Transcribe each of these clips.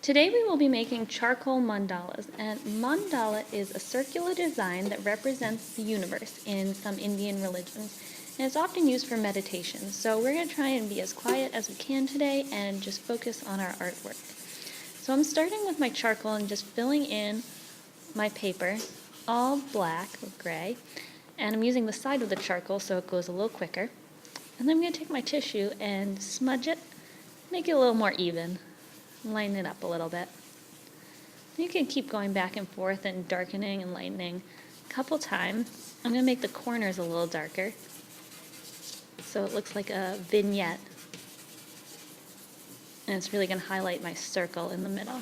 Today we will be making charcoal mandalas, and mandala is a circular design that represents the universe in some Indian religions, and it's often used for meditation. So we're going to try and be as quiet as we can today and just focus on our artwork. So I'm starting with my charcoal and just filling in my paper, all black or gray, and I'm using the side of the charcoal so it goes a little quicker. And then I'm going to take my tissue and smudge it, make it a little more even. Lighten it up a little bit. You can keep going back and forth and darkening and lightening a couple times. I'm going to make the corners a little darker so it looks like a vignette. And it's really going to highlight my circle in the middle.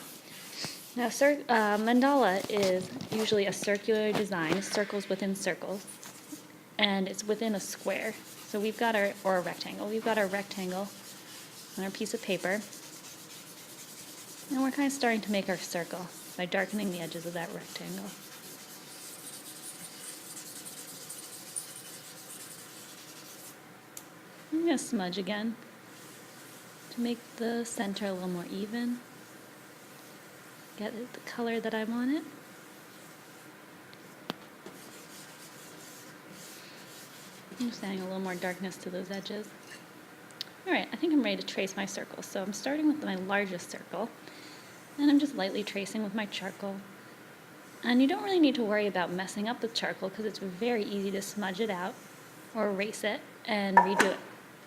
Now, mandala is usually a circular design, circles within circles, and it's within a square. So we've got or a rectangle. We've got our rectangle on our piece of paper. And we're kind of starting to make our circle by darkening the edges of that rectangle. I'm going to smudge again to make the center a little more even. Get the color that I want it. I'm just adding a little more darkness to those edges. Alright, I think I'm ready to trace my circle. So I'm starting with my largest circle. And I'm just lightly tracing with my charcoal. And you don't really need to worry about messing up the charcoal because it's very easy to smudge it out or erase it and redo it.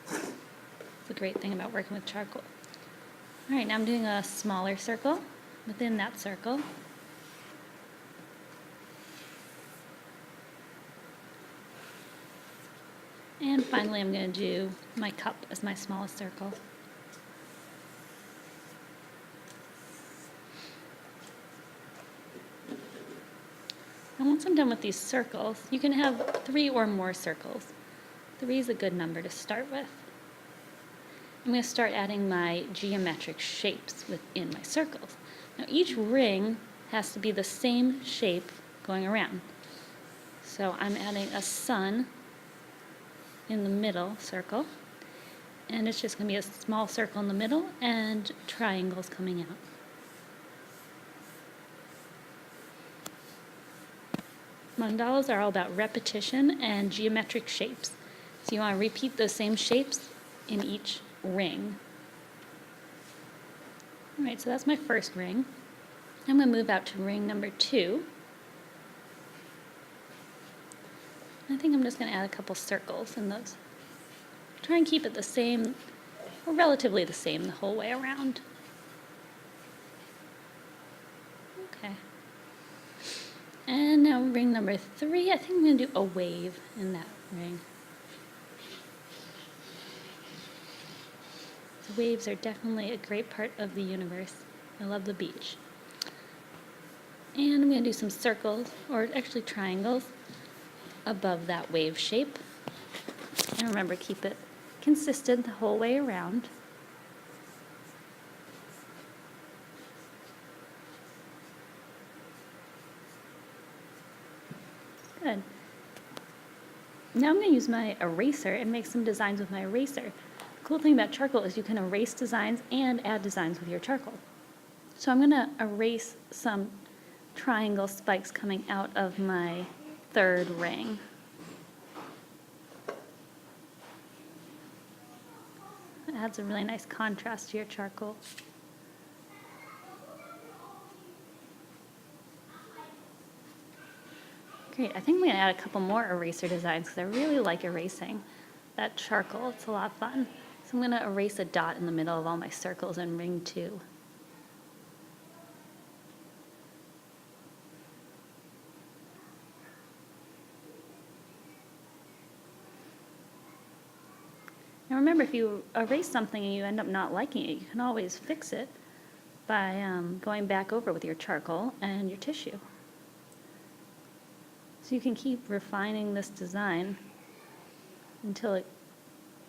It's a great thing about working with charcoal. Alright, now I'm doing a smaller circle within that circle. And finally I'm going to do my cup as my smallest circle. And once I'm done with these circles, you can have 3 or more circles. 3 is a good number to start with. I'm going to start adding my geometric shapes within my circles. Now each ring has to be the same shape going around. So I'm adding a sun in the middle circle, and it's just going to be a small circle in the middle and triangles coming out. Mandalas are all about repetition and geometric shapes. So you want to repeat those same shapes in each ring. Alright, so that's my first ring. I'm going to move out to ring number 2. I think I'm just going to add a couple circles in those. Try and keep it the same, or relatively the same, the whole way around. Okay. And now ring number 3, I think I'm going to do a wave in that ring. The waves are definitely a great part of the universe. I love the beach. And I'm going to do some circles, or actually triangles, above that wave shape. And remember, keep it consistent the whole way around. Good. Now I'm going to use my eraser and make some designs with my eraser. The cool thing about charcoal is you can erase designs and add designs with your charcoal. So I'm going to erase some triangle spikes coming out of my 3rd ring. It adds a really nice contrast to your charcoal. Great, I think I'm going to add a couple more eraser designs because I really like erasing that charcoal. It's a lot of fun. So I'm going to erase a dot in the middle of all my circles in ring 2. Now remember, if you erase something and you end up not liking it, you can always fix it by going back over with your charcoal and your tissue. So you can keep refining this design until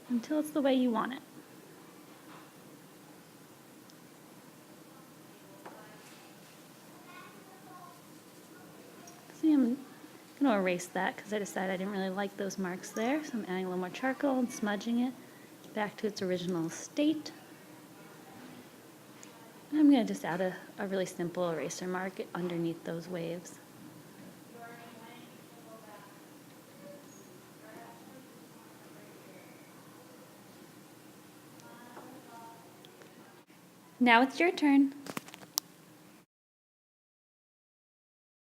it's the way you want it. See, I'm going to erase that because I decided I didn't really like those marks there. So I'm adding a little more charcoal and smudging it back to its original state. I'm I'm going to just add a really simple eraser mark underneath those waves. Now it's your turn.